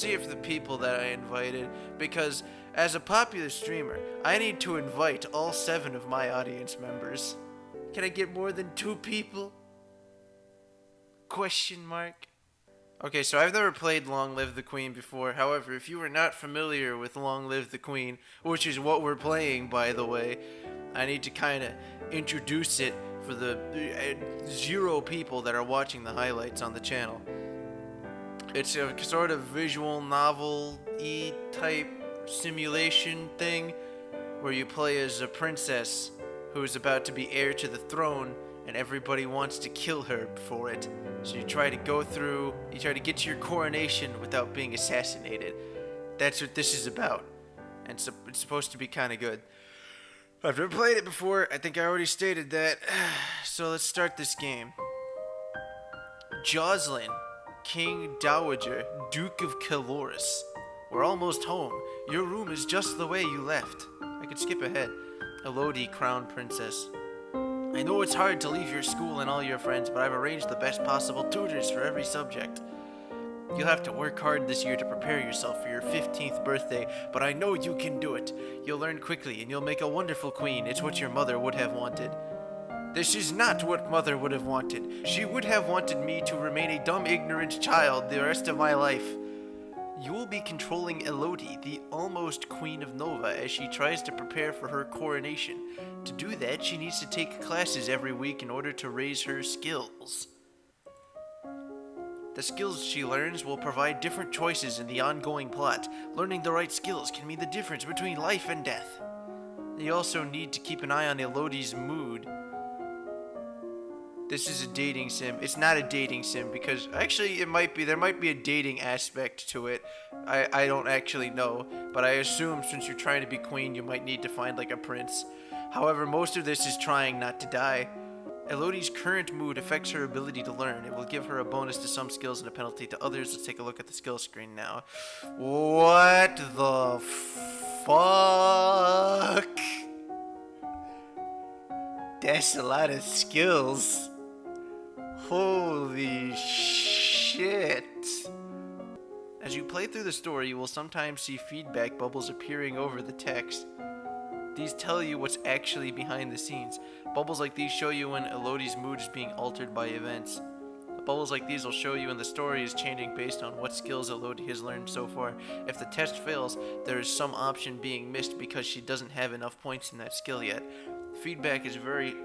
see if the people that I invited, because as a popular streamer, I need to invite all 7 of my audience members. Can I get more than 2 people? Question mark. Okay, so I've never played Long Live the Queen before. However, if you are not familiar with Long Live the Queen, which is what we're playing, by the way, I need to kind of introduce it for the 0 people that are watching the highlights on the channel. It's a sort of visual novel-y type simulation thing where you play as a princess who is about to be heir to the throne, and everybody wants to kill her for it. So you try to get to your coronation without being assassinated. That's what this is about. And so it's supposed to be kind of good. I've never played it before. I think I already stated that. So let's start this game. Jocelyn, King Dowager, Duke of Caloris. We're almost home. Your room is just the way you left. I could skip ahead. Elodie, Crown Princess. I know it's hard to leave your school and all your friends, but I've arranged the best possible tutors for every subject. You'll have to work hard this year to prepare yourself for your 15th birthday, but I know you can do it. You'll learn quickly, and you'll make a wonderful queen. It's what your mother would have wanted. This is not what mother would have wanted. She would have wanted me to remain a dumb, ignorant child the rest of my life. You will be controlling Elodie, the almost Queen of Nova, as she tries to prepare for her coronation. To do that, she needs to take classes every week in order to raise her skills. The skills she learns will provide different choices in the ongoing plot. Learning the right skills can mean the difference between life and death. You also need to keep an eye on Elodie's mood. This is a dating sim. It's not a dating sim because actually there might be a dating aspect to it. I don't actually know, but I assume since you're trying to be queen, you might need to find like a prince. However, most of this is trying not to die. Elodie's current mood affects her ability to learn. It will give her a bonus to some skills and a penalty to others. Let's take a look at the skill screen now. What the fuck? That's a lot of skills. Holy shit. As you play through the story, you will sometimes see feedback bubbles appearing over the text. These tell you what's actually behind the scenes. Bubbles like these show you when Elodie's mood is being altered by events. Bubbles like these will show you when the story is changing based on what skills Elodie has learned so far. If the test fails, there is some option being missed because she doesn't have enough points in that skill yet. Feedback is very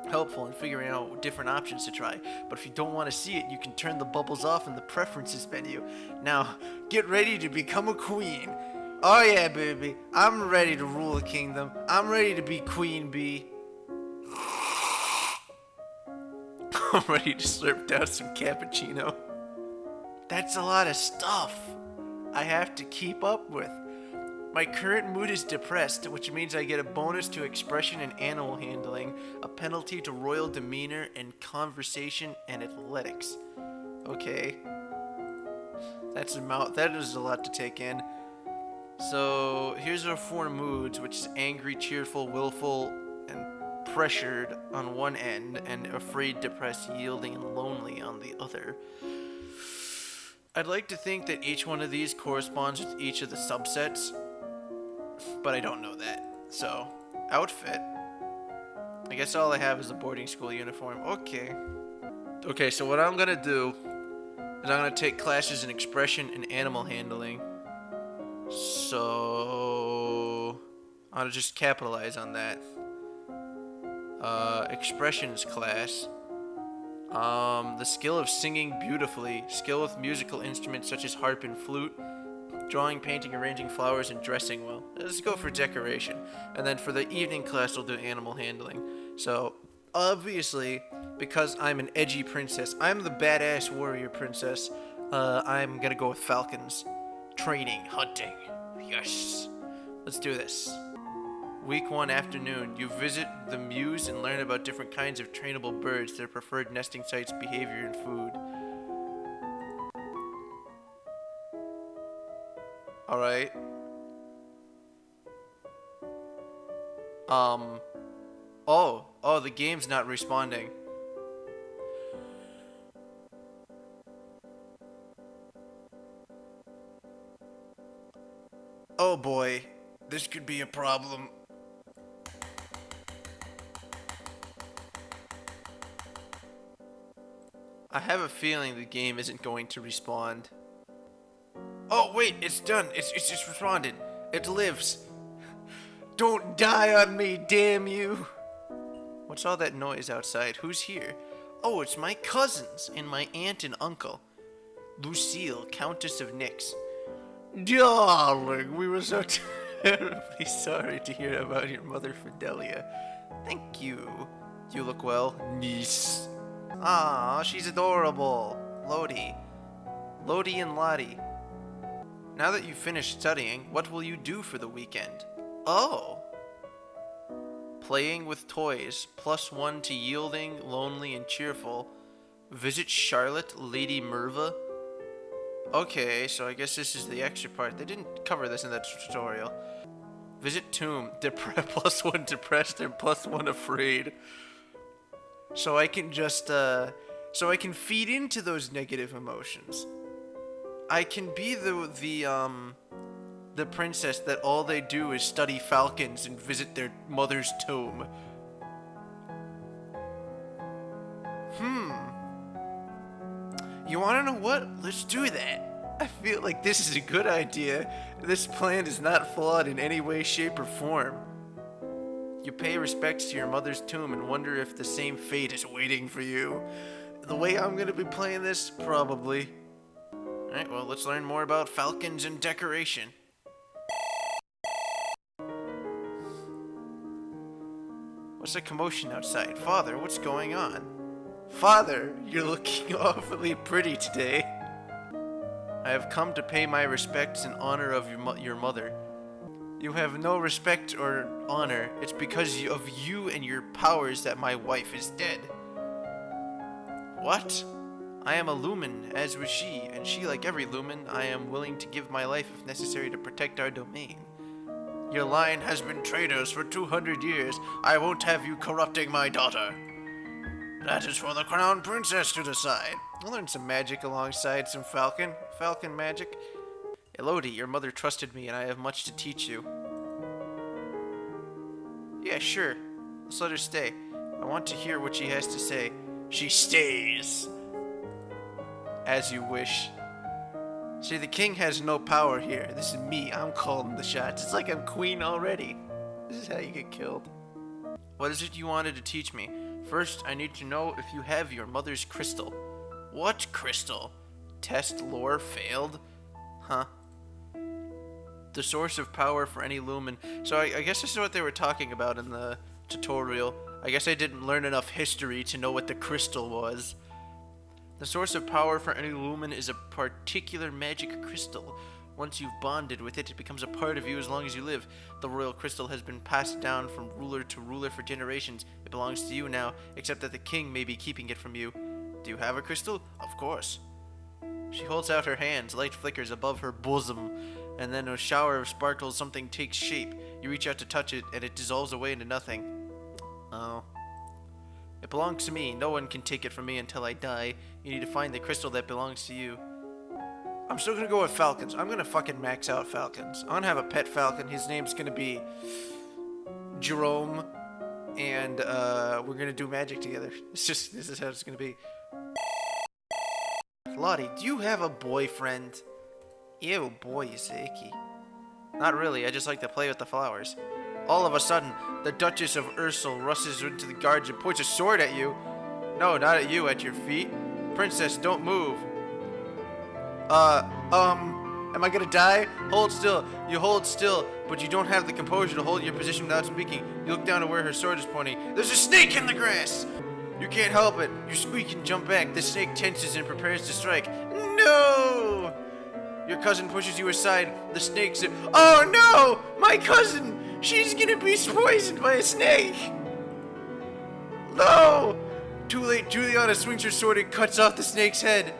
helpful in figuring out different options to try, but if you don't want to see it, you can turn the bubbles off in the preferences menu. Now, get ready to become a queen. Oh yeah, baby, I'm ready to rule a kingdom. I'm ready to be Queen Bee. I'm ready to slurp down some cappuccino. That's a lot of stuff I have to keep up with. My current mood is depressed, which means I get a bonus to expression and animal handling, a penalty to royal demeanor and conversation and athletics. Okay. That is a lot to take in. So, here's our 4 moods, which is angry, cheerful, willful, and pressured on one end, and afraid, depressed, yielding, and lonely on the other. I'd like to think that each one of these corresponds with each of the subsets, but I don't know that. So, outfit. I guess all I have is a boarding school uniform. Okay, so what I'm gonna do is I'm gonna take classes in expression and animal handling. So, I'm gonna just capitalize on that. Expressions class. The skill of singing beautifully. Skill with musical instruments such as harp and flute. Drawing, painting, arranging flowers, and dressing well. Let's go for decoration. And then for the evening class, we'll do animal handling. So, obviously, because I'm an edgy princess, I'm the badass warrior princess, I'm gonna go with falcons. Training, hunting. Yes. Let's do this. Week 1 afternoon, you visit the Mews and learn about different kinds of trainable birds, their preferred nesting sites, behavior, and food. Alright. Oh, the game's not responding. Oh boy, this could be a problem. I have a feeling the game isn't going to respond. Oh wait, it's done. It's just responded. It lives. Don't die on me, damn you! What's all that noise outside? Who's here? Oh, it's my cousins and my aunt and uncle. Lucille, Countess of Nyx. Darling, we were so terribly sorry to hear about your mother, Fidelia. Thank you. You look well, niece. Ah, she's adorable. Lodi. Lodi and Lottie. Now that you've finished studying, what will you do for the weekend? Oh. Playing with toys, +1 to yielding, lonely, and cheerful. Visit Charlotte, Lady Merva. Okay, so I guess this is the extra part. They didn't cover this in that tutorial. Visit Tomb, +1 depressed and +1 afraid. So I can just, so I can feed into those negative emotions. I can be the princess that all they do is study falcons and visit their mother's tomb. You wanna know what? Let's do that. I feel like this is a good idea. This plan is not flawed in any way, shape, or form. You pay respects to your mother's tomb and wonder if the same fate is waiting for you. The way I'm gonna be playing this? Probably. Alright, well, let's learn more about falcons and decoration. What's the commotion outside? Father, what's going on? Father, you're looking awfully pretty today. I have come to pay my respects in honor of your mother. You have no respect or honor. It's because of you and your powers that my wife is dead. What? I am a lumen, as was she, and she, like every lumen, I am willing to give my life if necessary to protect our domain. Your line has been traitors for 200 years. I won't have you corrupting my daughter. That is for the crown princess to decide. I'll learn some magic alongside some falcon magic. Elodie, your mother trusted me and I have much to teach you. Yeah, sure. Let's let her stay. I want to hear what she has to say. She stays. As you wish. See, the king has no power here. This is me. I'm calling the shots. It's like I'm queen already. This is how you get killed. What is it you wanted to teach me? First, I need to know if you have your mother's crystal. What crystal? Test lore failed? Huh? The source of power for any lumen. So I guess this is what they were talking about in the tutorial. I guess I didn't learn enough history to know what the crystal was. The source of power for any lumen is a particular magic crystal. Once you've bonded with it, it becomes a part of you as long as you live. The royal crystal has been passed down from ruler to ruler for generations. It belongs to you now, except that the king may be keeping it from you. Do you have a crystal? Of course. She holds out her hands, light flickers above her bosom, and then a shower of sparkles, something takes shape. You reach out to touch it, and it dissolves away into nothing. Oh. It belongs to me. No one can take it from me until I die. You need to find the crystal that belongs to you. I'm still gonna go with falcons. I'm gonna fucking max out falcons. I'm gonna have a pet falcon. His name's gonna be Jerome, and we're gonna do magic together. This is how it's gonna be. Lottie, do you have a boyfriend? Ew, boy, you icky. Not really. I just like to play with the flowers. All of a sudden, the Duchess of Ursel rushes into the guards and points a sword at you. No, not at you, at your feet. Princess, don't move. Am I gonna die? Hold still. You hold still, but you don't have the composure to hold your position without speaking. You look down to where her sword is pointing. There's a snake in the grass! You can't help it. You squeak and jump back. The snake tenses and prepares to strike. No! Your cousin pushes you aside. The snake says, "Oh no! My cousin! She's gonna be poisoned by a snake!" No! Too late, Juliana swings her sword and cuts off the snake's head.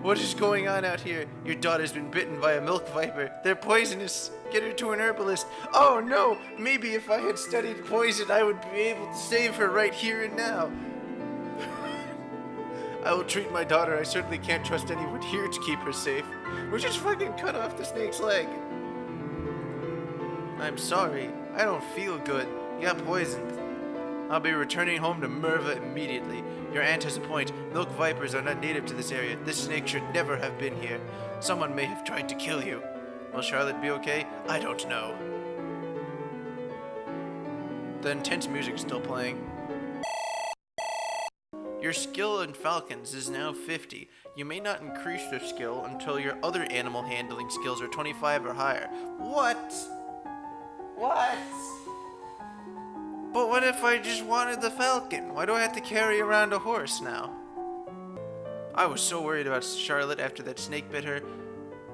What is going on out here? Your daughter's been bitten by a milk viper. They're poisonous. Get her to an herbalist. Oh no! Maybe if I had studied poison, I would be able to save her right here and now. I will treat my daughter. I certainly can't trust anyone here to keep her safe. We'll just fucking cut off the snake's leg. I'm sorry. I don't feel good. You got poisoned. I'll be returning home to Merva immediately. Your aunt has a point. Milk vipers are not native to this area. This snake should never have been here. Someone may have tried to kill you. Will Charlotte be okay? I don't know. The intense music's still playing. Your skill in falcons is now 50. You may not increase your skill until your other animal handling skills are 25 or higher. What? What? But what if I just wanted the falcon? Why do I have to carry around a horse now? I was so worried about Charlotte after that snake bit her.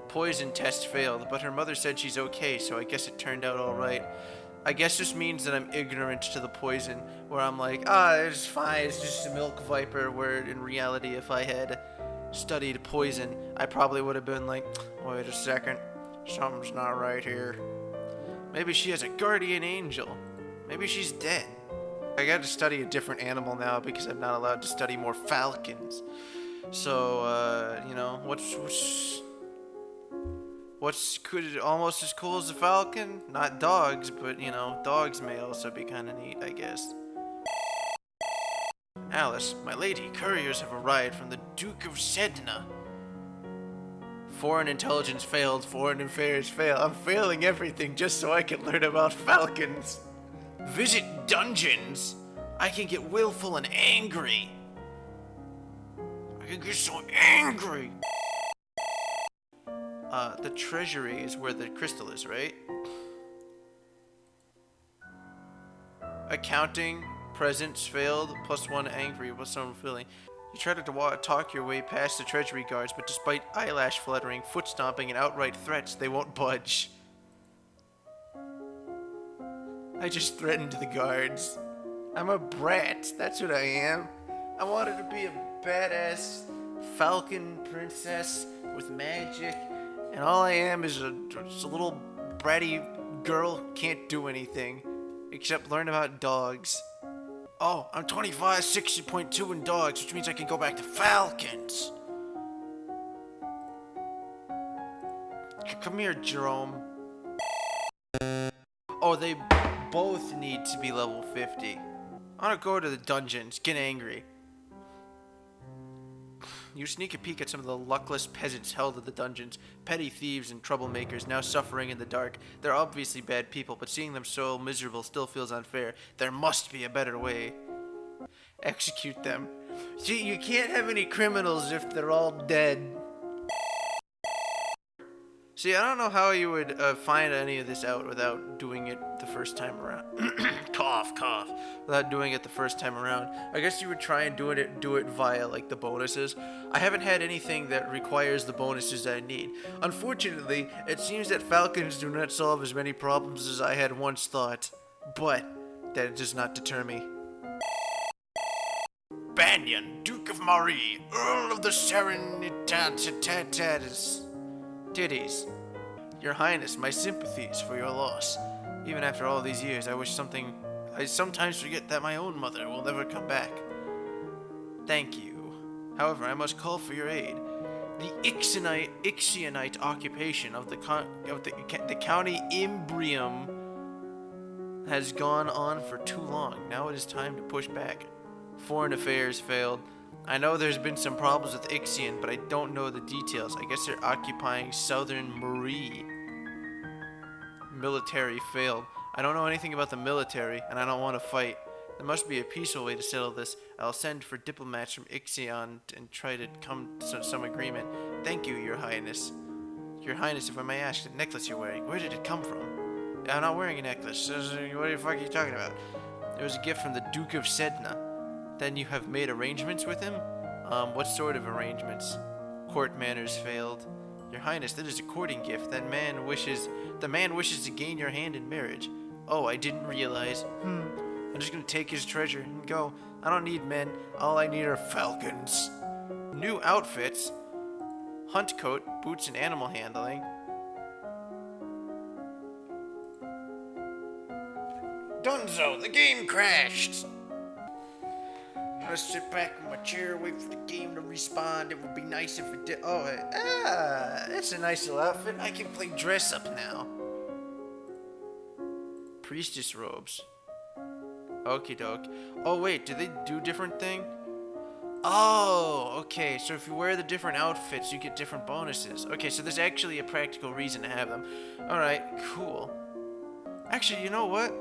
Poison test failed, but her mother said she's okay, so I guess it turned out alright. I guess this means that I'm ignorant to the poison, where I'm like, it's fine, it's just a milk viper, where in reality, if I had studied poison, I probably would have been like, wait a second, something's not right here. Maybe she has a guardian angel. Maybe she's dead. I gotta study a different animal now because I'm not allowed to study more falcons. So, you know, what's almost as cool as a falcon? Not dogs, but, you know, dogs may also be kind of neat, I guess. Alice, my lady, couriers have arrived from the Duke of Sedna. Foreign intelligence failed, foreign affairs failed. I'm failing everything just so I can learn about falcons. Visit dungeons. I can get willful and angry. I can get so angry. The treasury is where the crystal is, right? Accounting, presents failed, +1 angry, what's someone feeling? You try to talk your way past the treasury guards, but despite eyelash fluttering, foot stomping, and outright threats, they won't budge. I just threatened the guards. I'm a brat, that's what I am. I wanted to be a badass falcon princess with magic, and all I am is a little bratty girl who can't do anything except learn about dogs. Oh, I'm 25, 60.2 in dogs, which means I can go back to falcons. Come here, Jerome. Oh, they both need to be level 50. I want to go to the dungeons, get angry. You sneak a peek at some of the luckless peasants held at the dungeons, petty thieves and troublemakers now suffering in the dark. They're obviously bad people, but seeing them so miserable still feels unfair. There must be a better way. Execute them. See, you can't have any criminals if they're all dead. See, I don't know how you would find any of this out without doing it the first time around. Cough, cough. Without doing it the first time around. I guess you would try and do it via, like, the bonuses. I haven't had anything that requires the bonuses I need. Unfortunately, it seems that falcons do not solve as many problems as I had once thought. But that does not deter me. Banyan, Duke of Marie, Earl of the Serenitatis. Titties. Your Highness, my sympathies for your loss. Even after all these years, I sometimes forget that my own mother will never come back. Thank you. However, I must call for your aid. The Ixionite occupation of the county Imbrium has gone on for too long. Now it is time to push back. Foreign affairs failed. I know there's been some problems with Ixion, but I don't know the details. I guess they're occupying southern Marie. Military failed. I don't know anything about the military, and I don't want to fight. There must be a peaceful way to settle this. I'll send for diplomats from Ixion and try to come to some agreement. Thank you, Your Highness. Your Highness, if I may ask, the necklace you're wearing, where did it come from? I'm not wearing a necklace. What the fuck are you talking about? It was a gift from the Duke of Sedna. Then you have made arrangements with him? What sort of arrangements? Court manners failed. Your Highness, that is a courting gift. The man wishes to gain your hand in marriage. Oh, I didn't realize. I'm just gonna take his treasure and go. I don't need men. All I need are falcons. New outfits. Hunt coat, boots, and animal handling. Dunzo, the game crashed! I sit back in my chair, wait for the game to respawn. It would be nice if it did. Oh, that's a nice little outfit. I can play dress up now. priestess robes. Okie doke. Oh wait, do they do different thing? Oh, okay, so if you wear the different outfits, you get different bonuses. Okay, so there's actually a practical reason to have them. Alright, cool. Actually, you know what?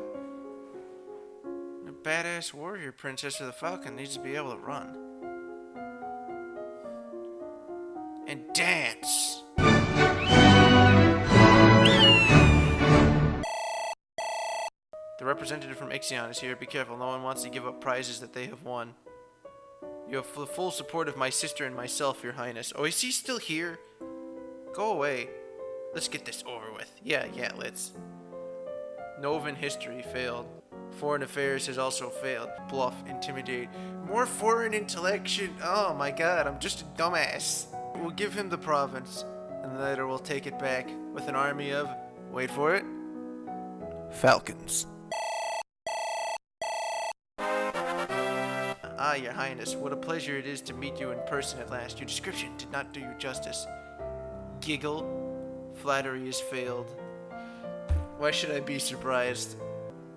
A badass warrior princess of the Falcon needs to be able to run. And dance! The representative from Ixion is here. Be careful, no one wants to give up prizes that they have won. You have the full support of my sister and myself, Your Highness. Oh, is he still here? Go away. Let's get this over with. Yeah, let's. Novan history failed. Foreign affairs has also failed. Bluff, intimidate. More foreign intellection. Oh my god, I'm just a dumbass. We'll give him the province, and later we'll take it back with an army of, wait for it, falcons. Ah, Your Highness, what a pleasure it is to meet you in person at last. Your description did not do you justice. Giggle. Flattery has failed. Why should I be surprised?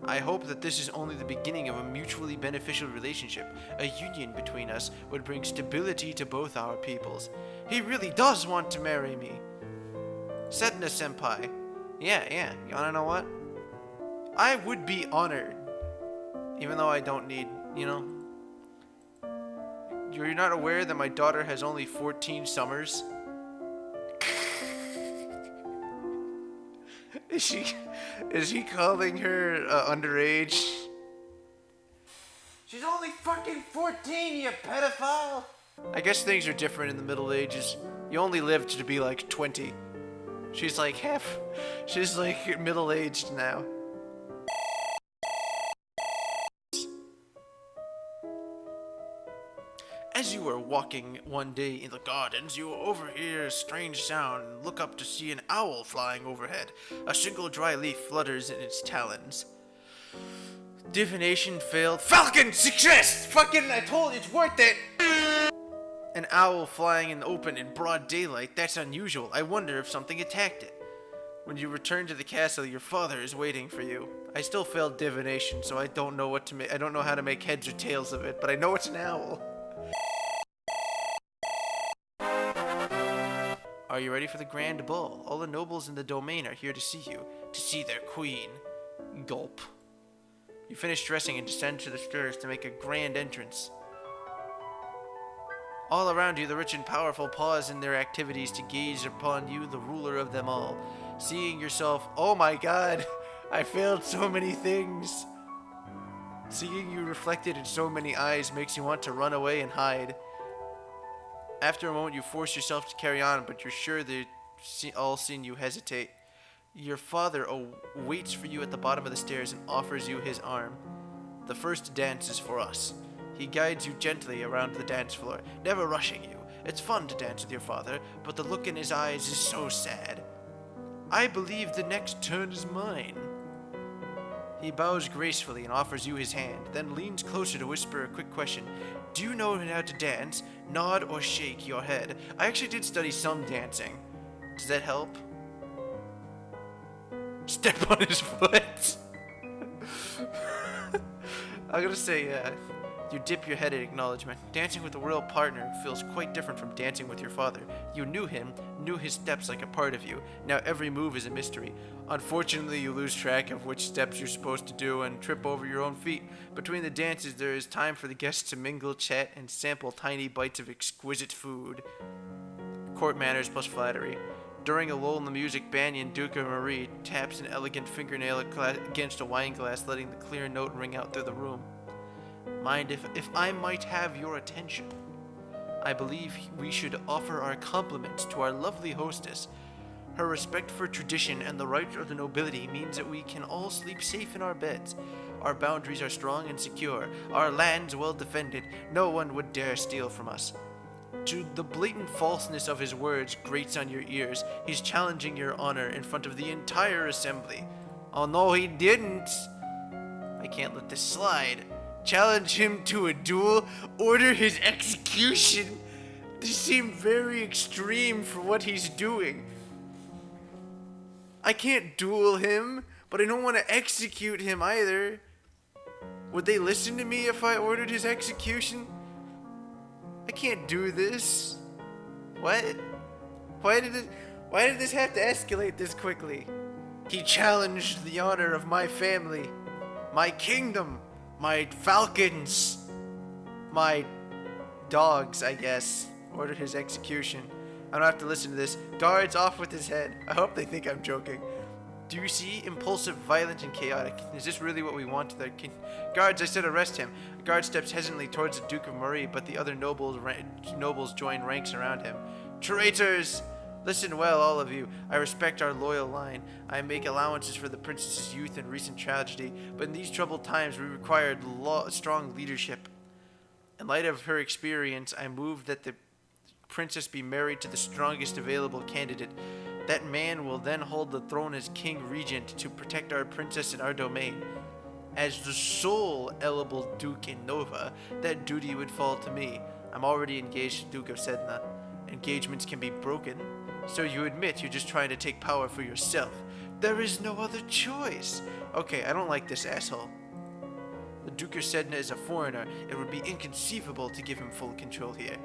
I hope that this is only the beginning of a mutually beneficial relationship. A union between us would bring stability to both our peoples. He really does want to marry me. Sedna Senpai. Yeah, you wanna know what? I would be honored. Even though I don't need, you know. You're not aware that my daughter has only 14 summers? Is he calling her underage? She's only fucking 14, you pedophile! I guess things are different in the Middle Ages. You only lived to be like 20. She's like middle-aged now. As you are walking one day in the gardens, you overhear a strange sound and look up to see an owl flying overhead. A single dry leaf flutters in its talons. Divination failed. Falcon! Success! Fucking, I told you, it's worth it! An owl flying in the open in broad daylight, that's unusual. I wonder if something attacked it. When you return to the castle, your father is waiting for you. I still failed divination, so I don't know what to make. I don't know how to make heads or tails of it, but I know it's an owl. Are you ready for the grand ball? All the nobles in the domain are here to see you, to see their queen. Gulp. You finish dressing and descend to the stairs to make a grand entrance. All around you, the rich and powerful pause in their activities to gaze upon you, the ruler of them all. Seeing yourself, oh my god, I failed so many things. Seeing you reflected in so many eyes makes you want to run away and hide. After a moment, you force yourself to carry on, but you're sure they've all seen you hesitate. Your father waits for you at the bottom of the stairs and offers you his arm. The first dance is for us. He guides you gently around the dance floor, never rushing you. It's fun to dance with your father, but the look in his eyes is so sad. I believe the next turn is mine. He bows gracefully and offers you his hand, then leans closer to whisper a quick question. Do you know how to dance? Nod or shake your head. I actually did study some dancing. Does that help? Step on his foot. I'm gonna say, you dip your head in acknowledgement. Dancing with a royal partner feels quite different from dancing with your father. You knew him, knew his steps like a part of you. Now every move is a mystery. Unfortunately, you lose track of which steps you're supposed to do and trip over your own feet. Between the dances, there is time for the guests to mingle, chat, and sample tiny bites of exquisite food. Court manners plus flattery. During a lull in the music, Banyan Duca Marie taps an elegant fingernail against a wine glass, letting the clear note ring out through the room. Mind if I might have your attention. I believe we should offer our compliments to our lovely hostess. Her respect for tradition and the rights of the nobility means that we can all sleep safe in our beds. Our boundaries are strong and secure, our lands well defended. No one would dare steal from us. To the blatant falseness of his words grates on your ears. He's challenging your honor in front of the entire assembly. Oh no, he didn't. I can't let this slide. Challenge him to a duel, order his execution. These seem very extreme for what he's doing. I can't duel him. but I don't want to execute him either. Would they listen to me if I ordered his execution? I can't do this. What? Why did this have to escalate this quickly? He challenged the honor of my family, my kingdom, my falcons, my dogs, I guess. Ordered his execution. I don't have to listen to this. Guards, off with his head. I hope they think I'm joking. Do you see? Impulsive, violent, and chaotic. Is this really what we want? Guards, I said arrest him. A guard steps hesitantly towards the Duke of Murray, but the other nobles join ranks around him. Traitors! Listen well, all of you. I respect our loyal line. I make allowances for the princess's youth and recent tragedy, but in these troubled times we required strong leadership. In light of her experience, I move that the princess be married to the strongest available candidate. That man will then hold the throne as king regent to protect our princess and our domain. As the sole eligible duke in Nova, that duty would fall to me. I'm already engaged to Duke of Sedna. Engagements can be broken, so you admit you're just trying to take power for yourself. There is no other choice. Okay, I don't like this asshole. The Duke of Sedna is a foreigner. It would be inconceivable to give him full control here.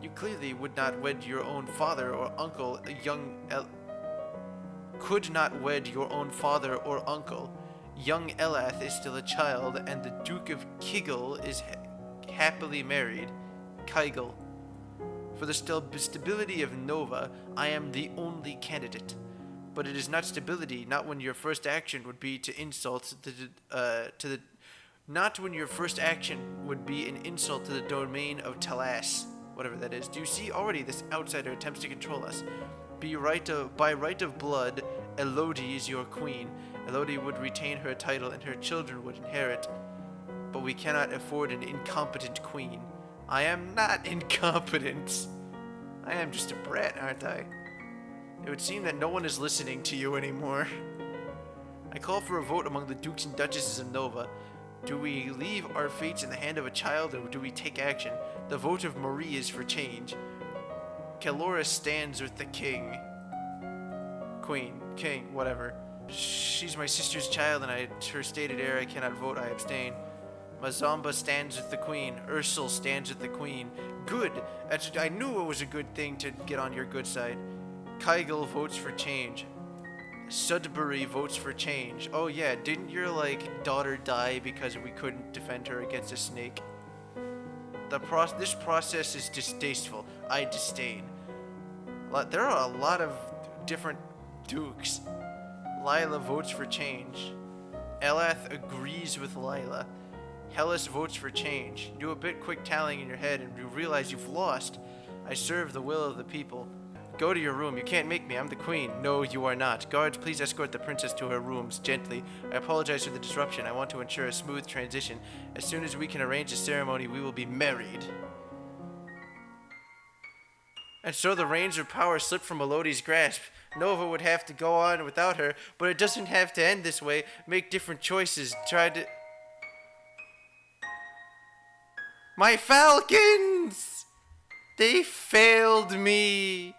You clearly would not wed your own father or uncle, could not wed your own father or uncle. Young Elath is still a child, and the Duke of Kigel is happily married. Kygel. For the stability of Nova, I am the only candidate. But it is not stability, not when your first action would be to insult not when your first action would be an insult to the domain of Talas. Whatever that is. Do you see already this outsider attempts to control us? By right of blood, Elodie is your queen. Elodie would retain her title and her children would inherit. But we cannot afford an incompetent queen. I am not incompetent. I am just a brat, aren't I? It would seem that no one is listening to you anymore. I call for a vote among the dukes and duchesses of Nova. Do we leave our fates in the hand of a child, or do we take action? The vote of Marie is for change. Calora stands with the king. Queen. King. Whatever. She's my sister's child, and her stated heir. I cannot vote. I abstain. Mazamba stands with the queen. Ursel stands with the queen. Good. I knew it was a good thing to get on your good side. Kygel votes for change. Sudbury votes for change. Oh yeah, didn't your, daughter die because we couldn't defend her against a snake? This process is distasteful. I disdain. There are a lot of different dukes. Lila votes for change. Elath agrees with Lila. Hellas votes for change. Do a bit quick tallying in your head and you realize you've lost. I serve the will of the people. Go to your room. You can't make me. I'm the queen. No, you are not. Guards, please escort the princess to her rooms, gently. I apologize for the disruption. I want to ensure a smooth transition. As soon as we can arrange the ceremony, we will be married. And so the reins of power slipped from Elodie's grasp. Nova would have to go on without her, but it doesn't have to end this way. Make different choices. My falcons! They failed me!